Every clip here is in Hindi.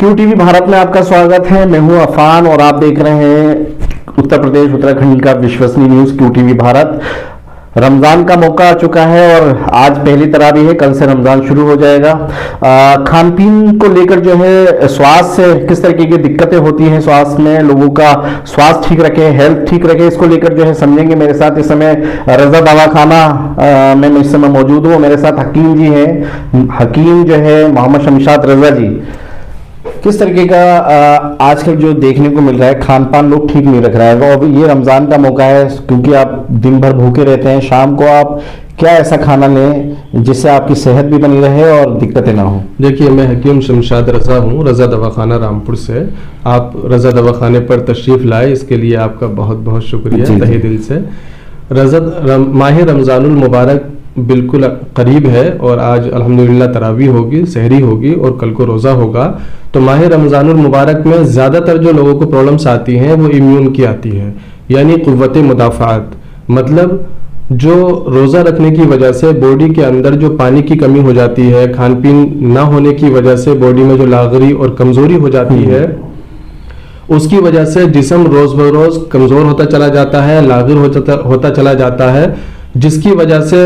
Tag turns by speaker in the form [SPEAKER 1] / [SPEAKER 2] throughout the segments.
[SPEAKER 1] क्यू टीवी भारत में आपका स्वागत है। मैं हूं अफान और आप देख रहे हैं उत्तर प्रदेश उत्तराखंड का विश्वसनीय news Q TV Bharat. Ramzan का मौका आ चुका है और आज पहली तरावी है, कल से रमजान शुरू हो जाएगा। खान पीन को लेकर जो है स्वास्थ्य से किस तरीके की दिक्कतें होती हैं, स्वास्थ्य में लोगों का स्वास्थ्य ठीक रखे, हेल्थ ठीक रखे, इसको लेकर जो है समझेंगे। मेरे साथ इस समय रजा दवाखाना में मैं इस समय मौजूद हूँ। मेरे साथ हकीम जी हैं, हकीम जो है मोहम्मद शमशाद रजा जी। किस तरीके का आजकल जो देखने को मिल रहा है, खान पान लोग ठीक नहीं रख रहा है। वो अब ये रमजान का मौका है क्योंकि आप दिन भर भूखे रहते हैं, शाम को आप क्या ऐसा खाना लें जिससे आपकी सेहत भी बनी रहे और दिक्कतें ना हो।
[SPEAKER 2] देखिए, मैं हकीम शमशाद रजा हूँ, रजा दवाखाना रामपुर से। आप रजा दवाखाने पर तशरीफ लाए, इसके लिए आपका बहुत बहुत शुक्रिया तहे दिल से। माह रमजानुल मुबारक बिल्कुल करीब है और आज अल्हम्दुलिल्लाह तरावी होगी, सहरी होगी और कल को रोज़ा होगा। तो माह रमजानुल मुबारक में ज़्यादातर जो लोगों को प्रॉब्लम्स आती हैं वो इम्यून की आती है, यानी क़ुव्वत मुदाफ़ात। मतलब जो रोज़ा रखने की वजह से बॉडी के अंदर जो पानी की कमी हो जाती है, खान पीन ना होने की वजह से बॉडी में जो लागरी और कमज़ोरी हो जाती है, उसकी वजह से जिस्म रोज़ बरोज़ कमज़ोर होता चला जाता है, लागिर होता चला जाता है, जिसकी वजह से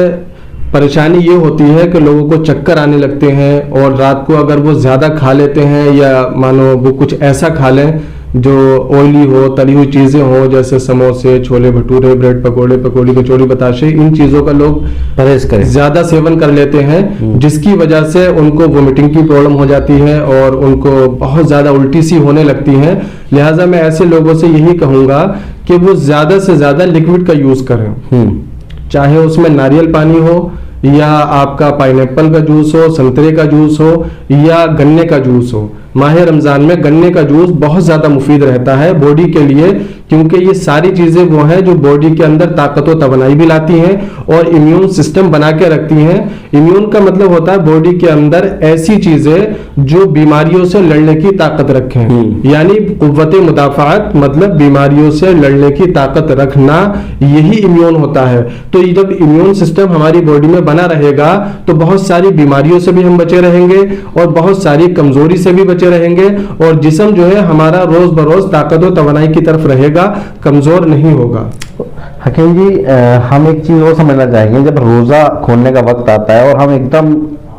[SPEAKER 2] परेशानी ये होती है कि लोगों को चक्कर आने लगते हैं। और रात को अगर वो ज़्यादा खा लेते हैं या मानो वो कुछ ऐसा खा लें जो ऑयली हो, तली हुई चीज़ें हो, जैसे समोसे, छोले भटूरे, ब्रेड पकोड़े, पकौड़ी, कचौड़ी, बताशे, इन चीज़ों का लोग
[SPEAKER 1] परहेज करें,
[SPEAKER 2] ज़्यादा सेवन कर लेते हैं, जिसकी वजह से उनको वोमिटिंग की प्रॉब्लम हो जाती है और उनको बहुत ज़्यादा उल्टी सी होने लगती है। लिहाजा मैं ऐसे लोगों से यही कहूँगा कि वो ज़्यादा से ज़्यादा लिक्विड का यूज़ करें, चाहे उसमें नारियल पानी हो या आपका पाइनएप्पल का जूस हो, संतरे का जूस हो या गन्ने का जूस हो। माह रमज़ान में गन्ने का जूस बहुत ज़्यादा मुफीद रहता है बॉडी के लिए, क्योंकि ये सारी चीज़ें वो हैं जो बॉडी के अंदर ताकत व तवानाई भी लाती हैं और इम्यून सिस्टम बना के रखती हैं। इम्यून का मतलब होता है बॉडी के अंदर ऐसी चीज़ें जो बीमारियों से लड़ने की ताकत रखें, यानी क़ुव्वत मुदाफ़ात, मतलब बीमारियों से लड़ने की ताकत रखना, यही इम्यून होता है। तो जब इम्यून सिस्टम हमारी बॉडी में बना रहेगा तो बहुत सारी बीमारियों से भी हम बचे रहेंगे और बहुत सारी कमज़ोरी से भी बचे रहेंगे और जिस्म जो है हमारा रोज बरोज ताकत और तवानाई की तरफ रहेगा, कमजोर नहीं होगा।
[SPEAKER 1] हकीम जी, हम एक चीज और समझना चाहेंगे, जब रोजा खोलने का वक्त आता है और हम एकदम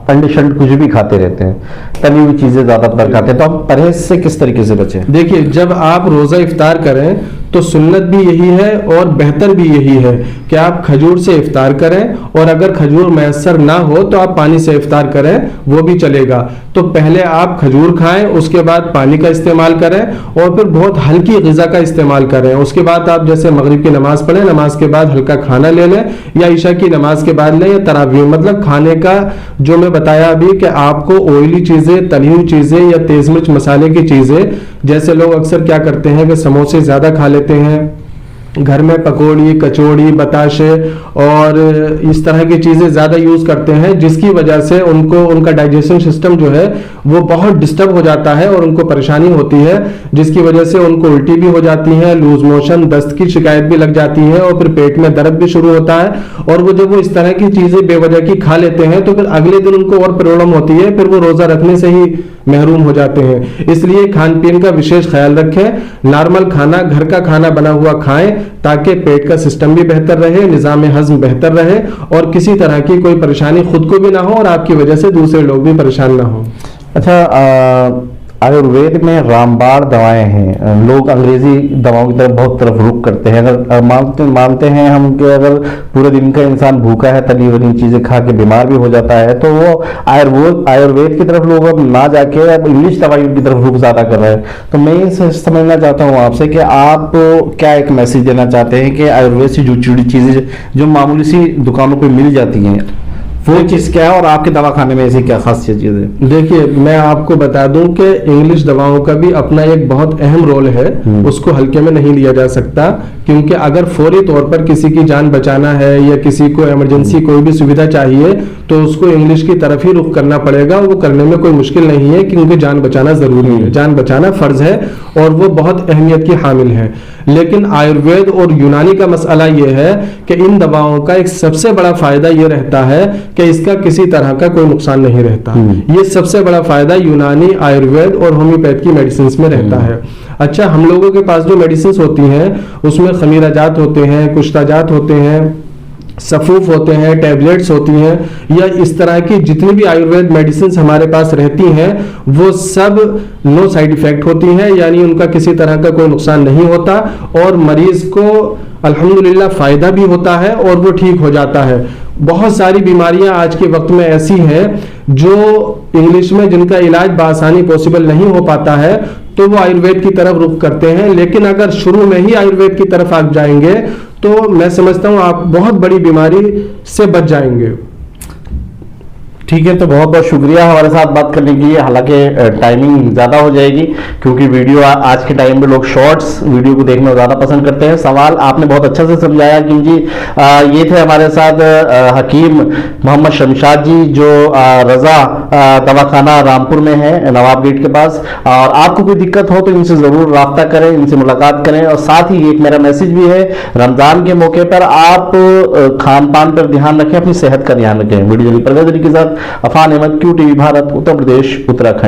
[SPEAKER 1] कंडीशन कुछ भी खाते रहते हैं, तली हुई चीजें ज्यादातर खाते हैं, तो हम परहेज से किस तरीके से बचें?
[SPEAKER 2] देखिए, जब आप रोजा इफ्तार करें तो सुन्नत भी यही है और बेहतर भी यही है कि आप खजूर से इफ्तार करें, और अगर खजूर मैसर ना हो तो आप पानी से इफ्तार करें, वो भी चलेगा। तो पहले आप खजूर खाएं, उसके बाद पानी का इस्तेमाल करें और फिर बहुत हल्की ग़िज़ा का इस्तेमाल करें। उसके बाद आप जैसे मगरिब की नमाज पढ़ें, नमाज के बाद हल्का खाना ले लें या ईशा की नमाज के बाद लें या तरावी। मतलब खाने का जो मैं बताया अभी कि आपको ऑयली चीज़ें, तली हुई चीज़ें या तेज़ मिर्च मसाले की चीज़ें, जैसे लोग अक्सर क्या करते हैं कि समोसे ज़्यादा खा लेते हैं, घर में पकौड़ी, कचौड़ी, बताशे और इस तरह की चीज़ें ज़्यादा यूज़ करते हैं, जिसकी वजह से उनका डाइजेशन सिस्टम जो है वो बहुत डिस्टर्ब हो जाता है और उनको परेशानी होती है, जिसकी वजह से उनको उल्टी भी हो जाती है, लूज मोशन, दस्त की शिकायत भी लग जाती है और फिर पेट में दर्द भी शुरू होता है। और वो जब वो इस तरह की चीज़ें बेवजह की खा लेते हैं तो फिर अगले दिन उनको और प्रॉब्लम होती है, फिर वो रोज़ा रखने से ही महरूम हो जाते हैं। इसलिए खान पीन का विशेष ख्याल रखें, नॉर्मल खाना, घर का खाना बना हुआ खाएं ताकि पेट का सिस्टम भी बेहतर रहे, निज़ाम हज़्म बेहतर रहे और किसी तरह की कोई परेशानी खुद को भी ना हो और आपकी वजह से दूसरे लोग भी परेशान ना हो।
[SPEAKER 1] अच्छा, आयुर्वेद में रामबाण दवाएं हैं, लोग अंग्रेजी दवाओं की तरफ बहुत तरफ रुख करते हैं। अगर मानते हैं हम कि अगर पूरे दिन का इंसान भूखा है, तली वाली चीजें खा के बीमार भी हो जाता है, तो वो आयुर्वेद की तरफ लोग अब ना जाके अब इंग्लिश दवाइयों की तरफ रुख ज्यादा कर रहे हैं। तो मैं ये समझना चाहता हूँ आपसे कि आप क्या एक मैसेज देना चाहते हैं कि आयुर्वेद से जुड़ी चीजें जो मामूली सी दुकानों पर मिल जाती हैं, वो चीज़ क्या है और आपके दवाखाने में ऐसी क्या खास चीज़ है?
[SPEAKER 2] देखिए, मैं आपको बता दूं कि इंग्लिश दवाओं का भी अपना एक बहुत अहम रोल है, उसको हल्के में नहीं लिया जा सकता, क्योंकि अगर फौरी तौर पर किसी की जान बचाना है या किसी को इमरजेंसी कोई भी सुविधा चाहिए तो उसको इंग्लिश की तरफ ही रुख करना पड़ेगा। वो करने में कोई मुश्किल नहीं है क्योंकि जान बचाना जरूरी है, जान बचाना फर्ज है और वो बहुत अहमियत की हामिल है। लेकिन आयुर्वेद और यूनानी का मसला ये है कि इन दवाओं का एक सबसे बड़ा फायदा ये रहता है कि इसका किसी तरह का कोई नुकसान नहीं रहता। ये सबसे बड़ा फायदा यूनानी, आयुर्वेद और होम्योपैथ की मेडिसिन में रहता है। अच्छा, हम लोगों के पास जो मेडिसिन होती हैं उसमें खमीरा जात होते हैं, कुश्ता जात होते हैं, सफूफ होते हैं, टैबलेट्स होती हैं, या इस तरह की जितनी भी आयुर्वेद मेडिसिन हमारे पास रहती हैं वो सब नो साइड इफेक्ट होती हैं, यानी उनका किसी तरह का कोई नुकसान नहीं होता और मरीज को अल्हम्दुलिल्लाह फायदा भी होता है और वो ठीक हो जाता है। बहुत सारी बीमारियां आज के वक्त में ऐसी हैं जो इंग्लिश में जिनका इलाज बआसानी पॉसिबल नहीं हो पाता है तो वो आयुर्वेद की तरफ रुख करते हैं। लेकिन अगर शुरू में ही आयुर्वेद की तरफ आप जाएंगे तो मैं समझता हूं आप बहुत बड़ी बीमारी से बच जाएंगे।
[SPEAKER 1] ठीक है, तो बहुत बहुत शुक्रिया हमारे साथ बात करने के लिए। हालांकि टाइमिंग ज़्यादा हो जाएगी क्योंकि वीडियो आज के टाइम में लोग शॉर्ट्स वीडियो को देखना ज़्यादा पसंद करते हैं। सवाल आपने बहुत अच्छा से समझाया किम जी। ये थे हमारे साथ हकीम मोहम्मद शमशाद जी जो रज़ा दवाखाना रामपुर में है, नवाब गेट के पास। और आपको कोई दिक्कत हो तो इनसे ज़रूर रब्ता करें, इनसे मुलाकात करें। और साथ ही एक मेरा मैसेज भी है, रमज़ान के मौके पर आप खान पान पर ध्यान रखें, अपनी सेहत का ध्यान रखें। वीडियो परवेज़ के साथ अफान अहमद, QTV भारत, उत्तर प्रदेश, उत्तराखंड।